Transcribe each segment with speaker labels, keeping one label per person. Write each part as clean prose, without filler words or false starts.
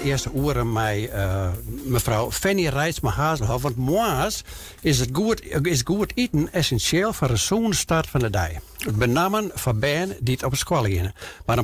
Speaker 1: eerste uren met mevrouw Fanny Rijtsma-Hazelhoff. Want morgens is goed eten essentieel voor een zo'n start van de dag. Met name voor bijen die het op het squal gaan. Maar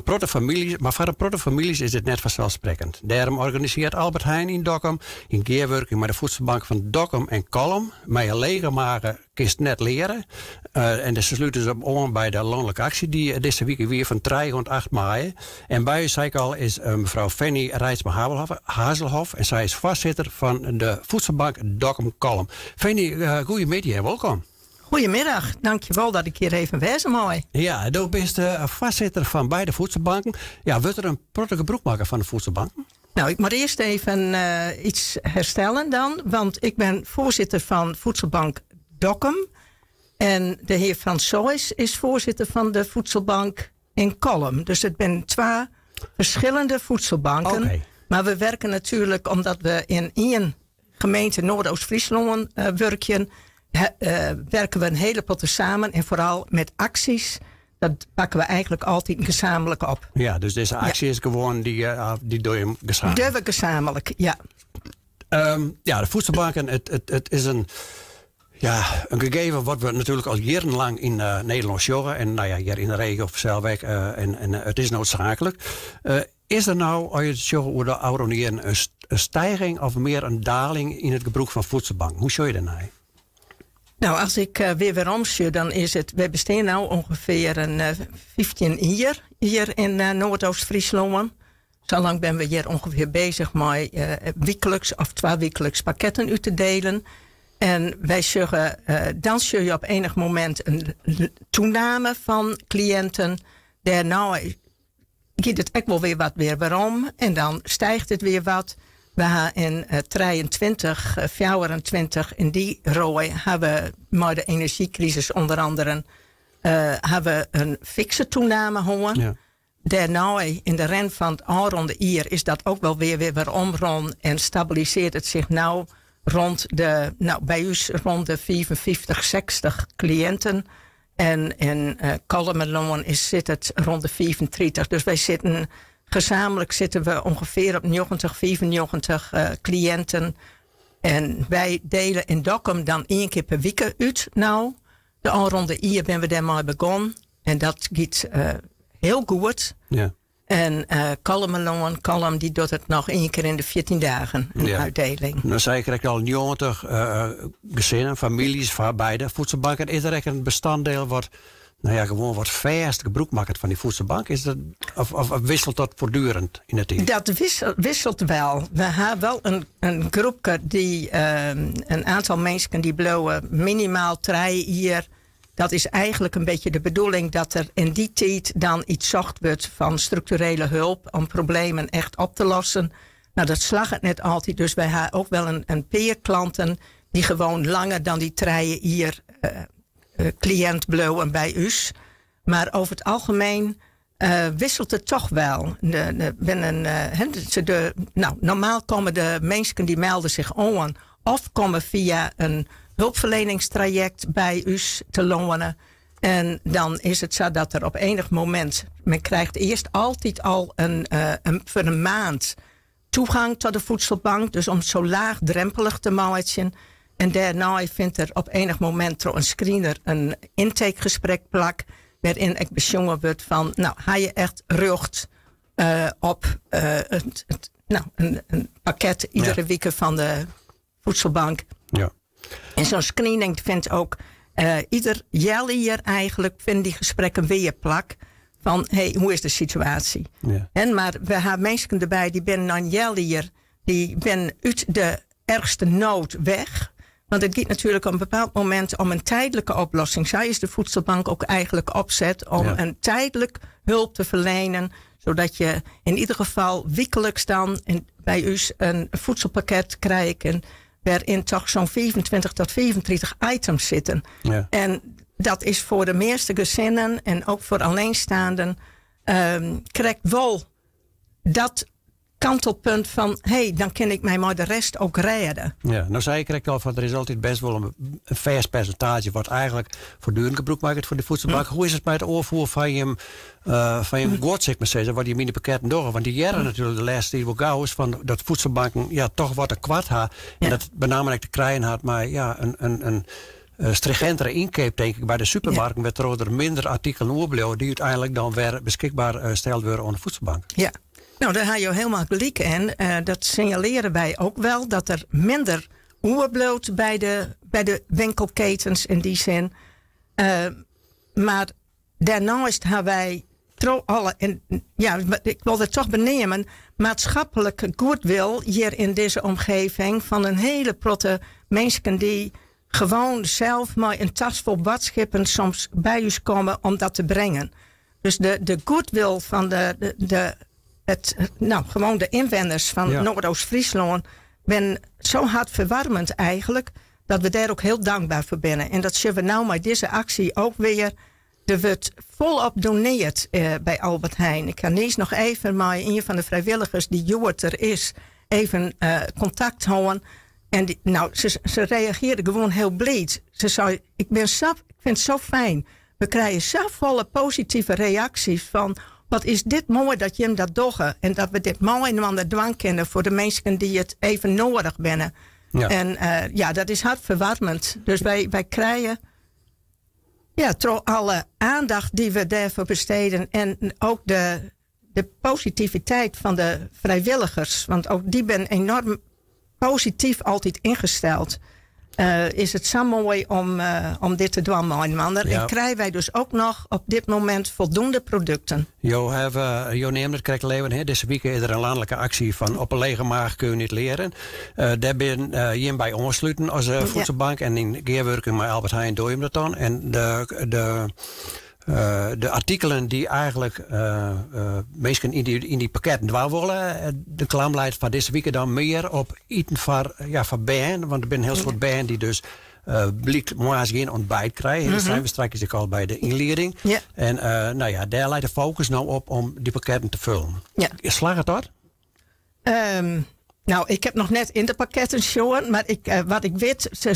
Speaker 1: voor een protte families is het net vanzelfsprekend. Daarom organiseert Albert Heijn in Dokkum in keerwerking met de voedselbank van Dokkum en Kolm. Met je lege magen kist net leren. En dus sluiten ze op bij de landelijke actie die deze week weer van 3 tot 8 mei. En bij u, zei ik al, is mevrouw Fanny Rijtsma-Hazelhoff. En zij is voorzitter van de voedselbank Dokkum-Kolm. Fanny, goedemiddag en welkom.
Speaker 2: Goedemiddag, dankjewel dat ik hier even wezen mag.
Speaker 1: Ja, du bent voorzitter van beide voedselbanken. Ja, wordt er een prottige broek maken van de voedselbanken?
Speaker 2: Nou, ik moet eerst even iets herstellen dan. Want ik ben voorzitter van voedselbank Dokkum. En de heer Frans Soijs is voorzitter van de voedselbank in Kolm. Dus het zijn 2 verschillende voedselbanken.
Speaker 1: Okay.
Speaker 2: Maar we werken natuurlijk, omdat we in één gemeente Noordoost-Friesland werken... werken we een hele potten samen. En vooral met acties, dat pakken we eigenlijk altijd gezamenlijk op.
Speaker 1: Ja, dus deze actie is gewoon, die doe je gezamenlijk.
Speaker 2: Doen we gezamenlijk, ja.
Speaker 1: Ja, de voedselbanken, het is een gegeven wat we natuurlijk al jarenlang in Nederland joggen. En nou ja, hier in de regio of Zelwijk. En het is noodzakelijk. Is er nou, als je het joggen over de oude jaren, een stijging of meer een daling in het gebruik van voedselbank? Hoe zou je daarna?
Speaker 2: Nou, als ik weer omsje, dan is het... We bestaan nu ongeveer 15 jaar hier in Noordoost-Friesland. Zo lang ben we hier ongeveer bezig met wekelijks of 2 wekelijks pakketten uit te delen. En wij zeggen, dan zul je op enig moment een toename van cliënten. Daarna gaat het echt wel weer wat waarom. En dan stijgt het weer wat. We hebben in 23, 24 in die rooi hebben met de energiecrisis onder andere hebben een fikse toename gehad. Ja. Daarna in de ren van het aanronde hier is dat ook wel weer omrond en stabiliseert het zich nou rond de, bij u rond de 55, 60 cliënten. En in Kolm zit het rond de 35. Dus wij zitten... Gezamenlijk zitten we ongeveer op 90, 95 cliënten. En wij delen in Dokkum dan 1 keer per week uit. Nou, de aanronde hier ben we daarmee begonnen. En dat gaat heel goed. Ja. En Kolm die doet het nog 1 keer in de 14 dagen, een uitdeling.
Speaker 1: Dan zei ik al 90 gezinnen, families van beide voedselbanken. Is er echt een bestanddeel wat... Nou ja, gewoon wat vast gebruik maken van die voedselbank. Is dat, of wisselt dat voortdurend in het team?
Speaker 2: Dat wisselt wel. We hebben wel een groepje die een aantal mensen die blowen minimaal 3 hier. Dat is eigenlijk een beetje de bedoeling dat er in die tijd dan iets zocht wordt van structurele hulp om problemen echt op te lossen. Nou, dat slag het net altijd. Dus wij hebben ook wel een paar klanten die gewoon langer dan die 3 hier cliënt blowen bij u. Maar over het algemeen wisselt het toch wel. Normaal komen de mensen die melden zich aan of komen via een hulpverleningstraject bij u te lonen. En dan is het zo dat er op enig moment... Men krijgt eerst altijd al voor een maand toegang tot de voedselbank. Dus om het zo laagdrempelig te maken. En daarna vindt er op enig moment door een screener een intakegesprek plak. Waarin ik besjongen wordt van, nou, ga je echt rucht op een pakket iedere week van de voedselbank. Ja. En zo'n screening vindt ook ieder jaar eigenlijk vinden die gesprekken weer plak. Van, hoe is de situatie? Ja. Maar we hebben mensen erbij die ben dan jaar, die ben uit de ergste nood weg. Want het gaat natuurlijk op een bepaald moment om een tijdelijke oplossing. Zij is de voedselbank ook eigenlijk opzet om een tijdelijk hulp te verlenen. Zodat je in ieder geval wekelijks dan bij u een voedselpakket krijgt. Waarin toch zo'n 25 tot 35 items zitten. Ja. En dat is voor de meeste gezinnen en ook voor alleenstaanden. Krijgt wel dat kantelpunt van, dan kan ik mij maar de rest ook redden.
Speaker 1: Ja, nou zei ik al van er is altijd best wel een vers percentage wat eigenlijk voortdurend gebruikt maakt voor de voedselbank. Hoe is het met het oorvoer van je goed, zeg maar zeggen, wat je in de pakketten door? Want die jaren natuurlijk de laatste die wel gauw is van dat voedselbanken toch wat een kwart had en dat benamelijk te krijgen had, maar een stringentere inkoop, denk ik, bij de supermarkten werd er minder artikelen overbleven die uiteindelijk dan weer beschikbaar steld worden aan de voedselbank.
Speaker 2: Ja. Nou, daar heb je helemaal gelijk in. Dat signaleren wij ook wel, dat er minder oerbloot bij de winkelketens in die zin. Maar daarnaast hebben wij ik wil het toch benemen, maatschappelijke goodwill hier in deze omgeving van een hele protte mensen die gewoon zelf maar een tas vol boodschappen soms bij u komen om dat te brengen. Dus de goodwill van gewoon de inwoners van Noordoost-Friesland ben zo hartverwarmend eigenlijk, dat we daar ook heel dankbaar voor zijn. En dat zullen we nou met deze actie ook weer. Er wordt volop doneerd bij Albert Heijn. Ik kan niet nog even met een van de vrijwilligers die Joert er is, even contact houden. En ze reageerde gewoon heel blij. Ze zei, ik vind het zo fijn. We krijgen zo volle positieve reacties van, wat is dit mooi dat je hem dat doggen. En dat we dit mooi aan de dwang kennen voor de mensen die het even nodig hebben. Ja. En dat is hartverwarmend. Dus wij krijgen door alle aandacht die we daarvoor besteden. En ook de positiviteit van de vrijwilligers. Want ook die ben enorm positief altijd ingesteld. Is het zo mooi om dit te doen, man. En krijgen wij dus ook nog op dit moment voldoende producten.
Speaker 1: Jo neemt het krijgt leven. Deze week is er een landelijke actie van op een lege maag kun je niet leren. Daar ben je bij aansluiten als voedselbank. En in geerwerking met Albert Heijn doe je dat dan. En de artikelen die eigenlijk mensen in die pakketten waar willen, de klaamleidt van deze week dan meer op eten van bijen. Want er zijn heel soort bijen die dus blijkt morgens geen ontbijt krijgen. Dat zijn we straks al bij de inleiding. Ja. En daar leidt de focus nou op om die pakketten te vullen. Ja. Slaagt het dat?
Speaker 2: Ik heb nog net in de pakketten showen, maar wat ik weet, ze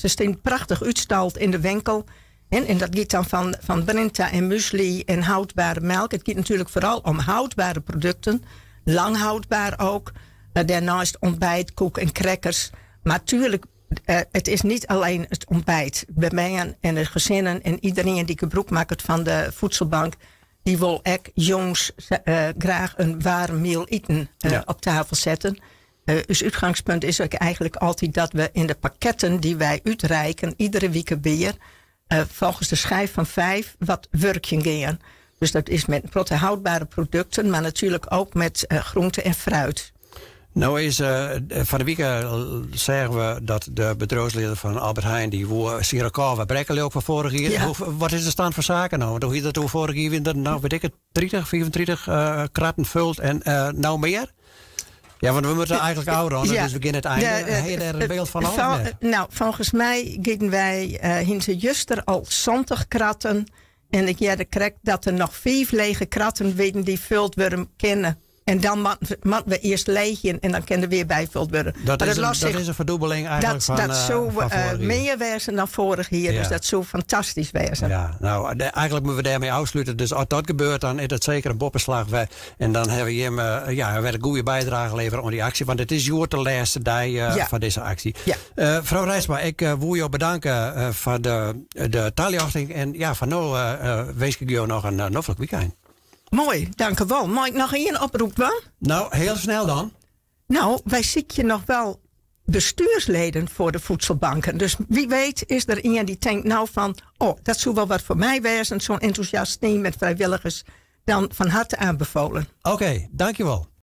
Speaker 2: staan prachtig uitgestald in de winkel. En dat gaat dan van Brinta en muesli en houdbare melk. Het gaat natuurlijk vooral om houdbare producten. Lang houdbaar ook. Daarnaast ontbijt, koek en crackers. Maar natuurlijk, het is niet alleen het ontbijt. Bij mij en de gezinnen en iedereen die gebruik maakt van de voedselbank, die wil ook jongens graag een warm meal eten op tafel zetten. Dus uitgangspunt is ook eigenlijk altijd dat we in de pakketten die wij uitreiken, iedere week weer, volgens de schijf van 5 wat werkje gaan. Dus dat is met protte houdbare producten, maar natuurlijk ook met groente en fruit.
Speaker 1: Nou is van de week zeggen we dat de bedrijfsleider van Albert Heijn, die woer Sirokava Brekkelen ook van vorig jaar. Ja. Wat is de stand van zaken nou? Hoe je dat vorig jaar weer, nou weet ik het, 30, 24 kratten vult en nou meer? Ja, want we moeten eigenlijk ouder aan, dus we beginnen het einde. Heb je er een beeld van af?
Speaker 2: Volgens mij gaan wij hinter juster al 70 kratten. En ik krijg dat er nog 5 lege kratten weten die vult worden kennen. En dan moeten we eerst leegjen en dan kan er weer bijvuld worden.
Speaker 1: Dat is een verdubbeling eigenlijk
Speaker 2: dat zou meer wezen dan vorig jaar. Ja. Dus dat zou fantastisch wezen.
Speaker 1: Ja, nou, eigenlijk moeten we daarmee afsluiten. Dus als dat gebeurt, dan is dat zeker een boppenslag. En dan hebben we hem een goede bijdrage leveren aan die actie. Want het is de laatste dag van deze actie. Ja. Mevrouw Rijsma, ik wil jou bedanken voor de taaljochting. En van nu wens ik jou nog een noffelijk weekend.
Speaker 2: Mooi, dank u wel. Mag ik nog één oproep doen?
Speaker 1: Nou, heel snel dan.
Speaker 2: Nou, wij zoeken nog wel bestuursleden voor de voedselbanken. Dus wie weet is er iemand die denkt nou van, dat zou wel wat voor mij wezen. Zo'n enthousiast team met vrijwilligers. Dan van harte aanbevolen.
Speaker 1: Oké, dankjewel.